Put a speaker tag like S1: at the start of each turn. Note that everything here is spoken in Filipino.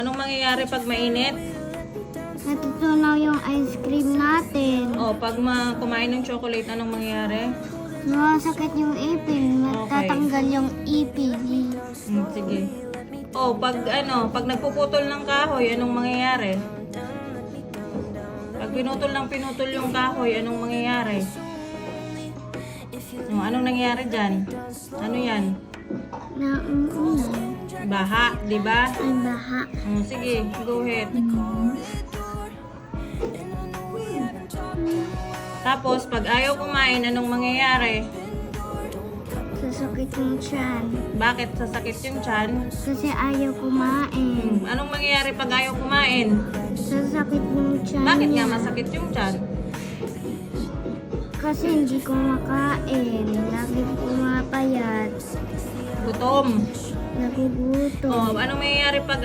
S1: Anong mangyayari pag mainit?
S2: Natutunaw yung ice cream natin.
S1: O, pag kumain ng chocolate, anong mangyayari?
S2: Masakit yung ipin. Matatanggal yung ipin.
S1: Sige. O, pag nagpuputol ng kahoy, anong mangyayari? Pag pinutol yung kahoy, anong mangyayari? O, anong nangyayari dyan? Ano yan?
S2: Nauunan.
S1: Baha, di ba?
S2: Ay, baha.
S1: O, sige, go ahead. Tapos, pag ayaw kumain, anong mangyayari?
S2: Sasakit yung tiyan.
S1: Bakit sasakit yung tiyan?
S2: Kasi ayaw kumain.
S1: Anong mangyayari pag ayaw kumain?
S2: Sasakit yung tiyan.
S1: Bakit nga
S2: niya.
S1: masakit yung tiyan?
S2: Kasi hindi kumakain. Lagi pumapayat.
S1: Gutom.
S2: Nagugutom.
S1: O, anong mangyayari pag